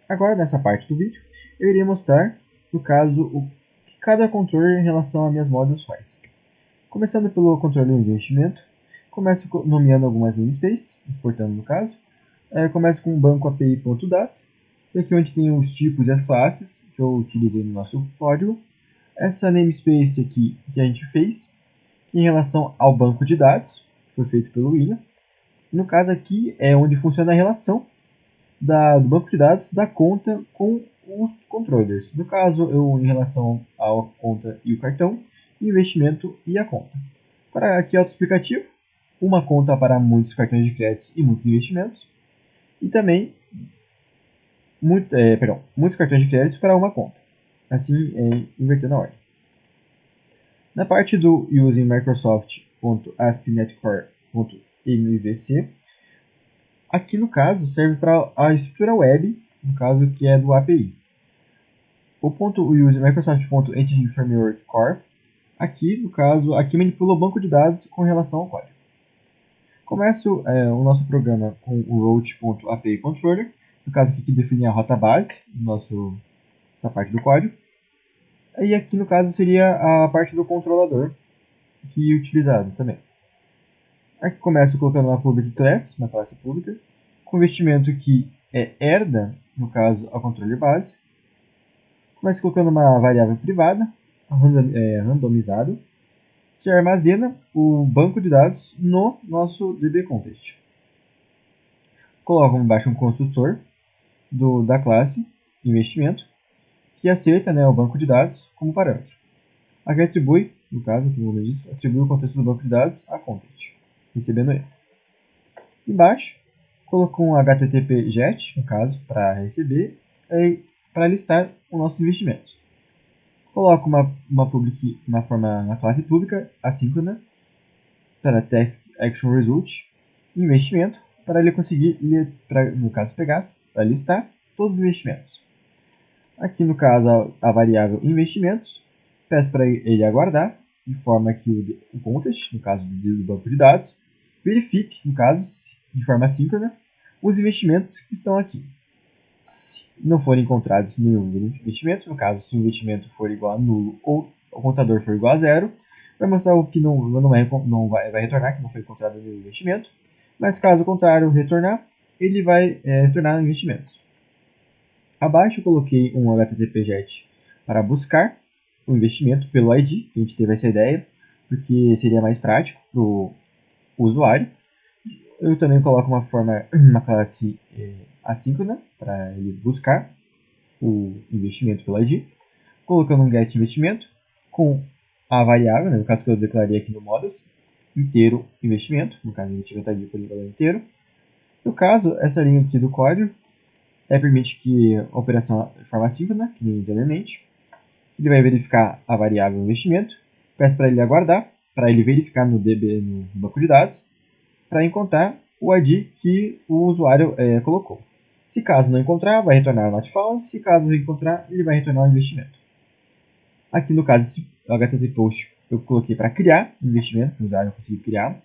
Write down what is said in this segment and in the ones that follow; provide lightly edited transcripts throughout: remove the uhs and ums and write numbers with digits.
Agora, nessa parte do vídeo, eu irei mostrar, no caso, o que cada controle em relação a minhas modules faz. Começando pelo controle de investimento, começo nomeando algumas namespaces, exportando no caso. Começo com o banco API.data, que é aqui onde tem os tipos e as classes que eu utilizei no nosso código. Essa namespace aqui que a gente fez, que em relação ao banco de dados, foi feito pelo William. No caso aqui é onde funciona a relação do banco de dados da conta com os controllers. No caso, eu em relação à conta e o cartão, investimento e a conta. Para aqui autoexplicativo, uma conta para muitos cartões de crédito e muitos investimentos, e também muitos cartões de crédito para uma conta. Assim, invertendo a ordem. Na parte do using Microsoft.ASP.NET Core.mvc, aqui no caso serve para a estrutura web, no caso que é do API. O ponto use Microsoft.Entity Framework Core, aqui no caso, aqui manipula o banco de dados com relação ao código. Começo o nosso programa com o route.api controller, no caso aqui que define a rota base, essa parte do código. E aqui no caso seria a parte do controlador que é utilizado também. Aqui começo colocando uma public class, uma classe pública, com investimento que herda, no caso, a controle base. Começo colocando uma variável privada, randomizado, que armazena o banco de dados no nosso DB-Context. Coloco embaixo um construtor da classe investimento, que aceita o banco de dados como parâmetro. Aqui atribui, no caso, como eu disse, atribui o contexto do banco de dados a context, recebendo ele. Embaixo, coloco um HTTP GET, no caso, para receber e para listar os nossos investimentos. Coloco uma classe pública assíncrona para Task Action Result, investimento, para ele conseguir, no caso, pegar, para listar todos os investimentos. Aqui no caso a variável investimentos, peço para ele aguardar, de forma que o context, no caso do banco de dados, verifique, no caso, de forma assíncrona, os investimentos que estão aqui. Se não forem encontrados nenhum investimento, no caso, se o investimento for igual a nulo ou o contador for igual a zero, vai mostrar o que vai retornar, que não foi encontrado nenhum investimento. Mas caso o contrário retornar, ele vai retornar investimentos. Abaixo eu coloquei um HTTP GET para buscar o investimento pelo ID, que a gente teve essa ideia, porque seria mais prático para o usuário. Eu também coloco uma classe assíncrona para ele buscar o investimento pelo ID, colocando um get investimento com a variável, no caso que eu declarei aqui no models, inteiro investimento, no caso o investimento ID por valor inteiro. No caso, essa linha aqui do código permite que a operação de forma assíncrona, que nem anteriormente. Ele vai verificar a variável investimento, peço para ele aguardar, para ele verificar no banco de dados, para encontrar o ID que o usuário colocou. Se caso não encontrar, vai retornar not found. Se caso encontrar, ele vai retornar o investimento. Aqui no caso, esse HTTP post eu coloquei para criar investimento, o usuário conseguir criar.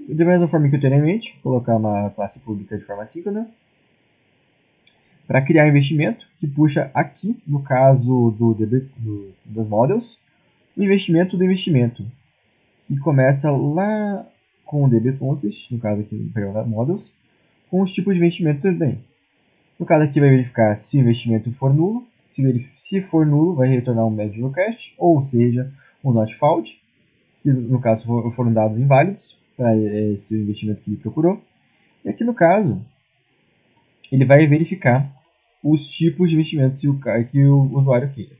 Da mesma forma que anteriormente, colocar uma classe pública de forma assíncrona para criar investimento, que puxa aqui, no caso dos models, o investimento do investimento, que começa lá com o DB-Context, no caso aqui no models, com os tipos de investimento também. No caso aqui vai verificar se o investimento for nulo, se for nulo vai retornar um match request, ou seja, um not found, que no caso foram dados inválidos para esse investimento que ele procurou. E aqui no caso, ele vai verificar os tipos de investimentos que o usuário queira.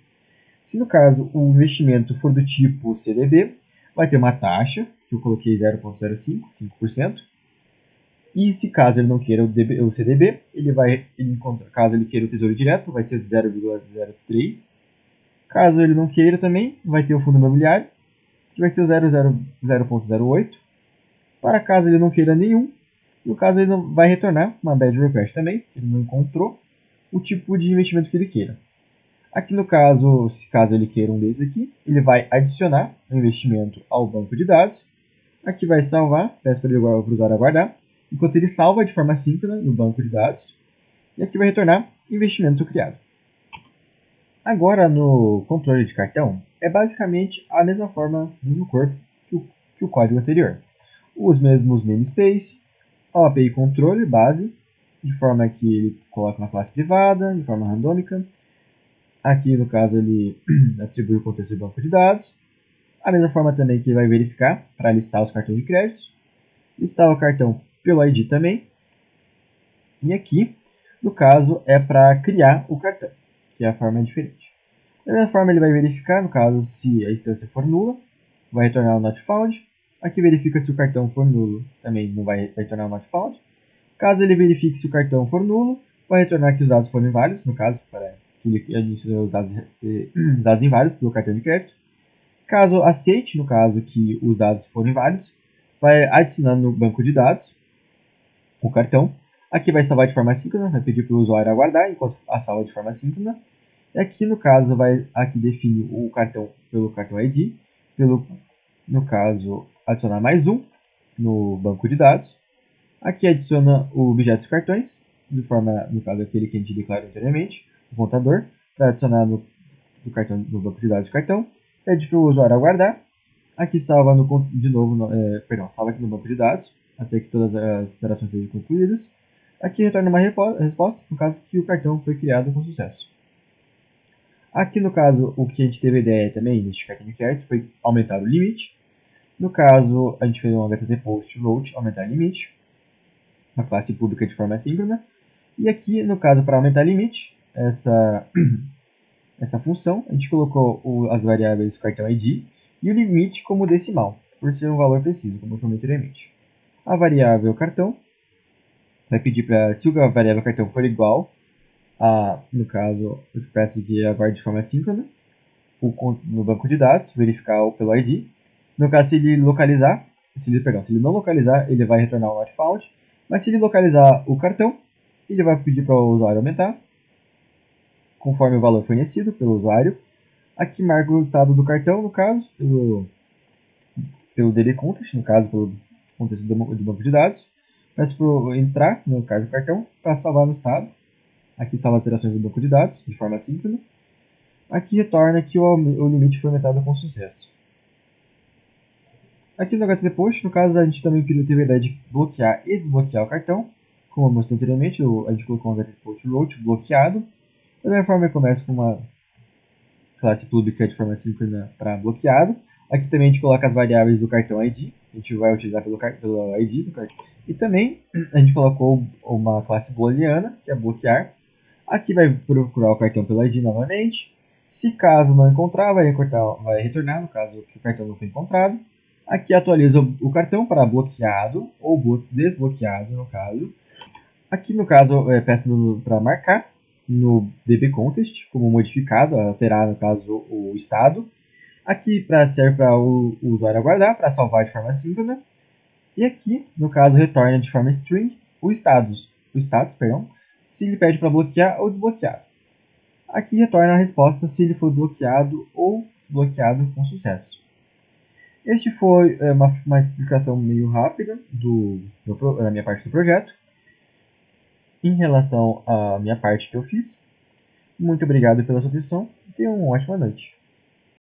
Se no caso o investimento for do tipo CDB, vai ter uma taxa, que eu coloquei 0,05, 5%. E se caso ele não queira o CDB, caso ele queira o Tesouro Direto, vai ser 0,03. Caso ele não queira também, vai ter o Fundo Imobiliário, que vai ser o 0,08. Para caso ele não queira nenhum, no caso ele não vai retornar uma bad request também, ele não encontrou o tipo de investimento que ele queira. Aqui no caso, se caso ele queira um desses aqui, ele vai adicionar o investimento ao banco de dados. Aqui vai salvar, peço para o usuário aguardar, enquanto ele salva de forma assíncrona no banco de dados. E aqui vai retornar investimento criado. Agora no controle de cartão, é basicamente a mesma forma, mesmo corpo que o código anterior. Os mesmos namespace, a API controle base, de forma que ele coloca uma classe privada, de forma randômica. Aqui no caso ele atribui o contexto do banco de dados. A mesma forma também que ele vai verificar para listar os cartões de crédito. Listar o cartão pelo ID também. E aqui, no caso, é para criar o cartão, que é a forma diferente. Da mesma forma, ele vai verificar, no caso, se a instância for nula, vai retornar o not found. Aqui verifica se o cartão for nulo, também não vai retornar o not found. Caso ele verifique se o cartão for nulo, vai retornar que os dados foram inválidos, no caso, para que ele adicione os dados inválidos pelo cartão de crédito. Caso aceite, no caso, que os dados foram inválidos, vai adicionar no banco de dados o cartão. Aqui vai salvar de forma síncrona, vai pedir para o usuário aguardar enquanto a salva de forma síncrona. E aqui, no caso, vai aqui definir o cartão pelo cartão ID, no caso, adicionar mais um no banco de dados. Aqui adiciona o objeto dos cartões, de forma, no caso, aquele que a gente declarou anteriormente, o contador, para adicionar no banco de dados do cartão. Pede para o usuário aguardar. Aqui salva de novo, salva aqui no banco de dados, até que todas as interações sejam concluídas. Aqui retorna uma resposta, no caso que o cartão foi criado com sucesso. Aqui no caso, o que a gente teve a ideia também neste cartão de crédito foi aumentar o limite. No caso, a gente fez um http post route, aumentar o limite, uma classe pública de forma assíncrona. E aqui, no caso, para aumentar o limite, essa função, a gente colocou as variáveis cartão ID e o limite como decimal, por ser um valor preciso, como eu falei anteriormente. A variável cartão vai pedir para, se a variável cartão for igual a, no caso, eu peço que aguarde de forma síncrona, no banco de dados, verificar pelo ID. No caso, se ele não localizar, ele vai retornar o not found, mas se ele localizar o cartão, ele vai pedir para o usuário aumentar, conforme o valor fornecido pelo usuário. Aqui marca o estado do cartão, no caso, pelo DB Context, no caso, pelo contexto do banco de dados. Peço para entrar no caso do cartão para salvar no estado. Aqui salva as interações do banco de dados de forma síncrona. Aqui retorna que o limite foi aumentado com sucesso. Aqui no HTTP Post, no caso, a gente também teve a ideia de bloquear e desbloquear o cartão. Como eu mostrei anteriormente, a gente colocou um HTTP Post route bloqueado. Da mesma forma, começa com uma classe pública de forma síncrona para bloqueado. Aqui também a gente coloca as variáveis do cartão ID, a gente vai utilizar pelo ID do cartão. E também a gente colocou uma classe booleana, que é bloquear. Aqui vai procurar o cartão pelo ID novamente. Se caso não encontrar, vai retornar, no caso que o cartão não foi encontrado. Aqui atualiza o cartão para bloqueado ou desbloqueado, no caso. Aqui, no caso, peço para marcar no DB Context como modificado, alterar, no caso, o estado. Aqui serve para o usuário aguardar, para salvar de forma síncrona. E aqui, no caso, retorna de forma string o status, se ele pede para bloquear ou desbloquear. Aqui retorna a resposta se ele for bloqueado ou desbloqueado com sucesso. Este foi uma explicação meio rápida da minha parte do projeto. Em relação à minha parte que eu fiz, muito obrigado pela sua atenção e tenha uma ótima noite.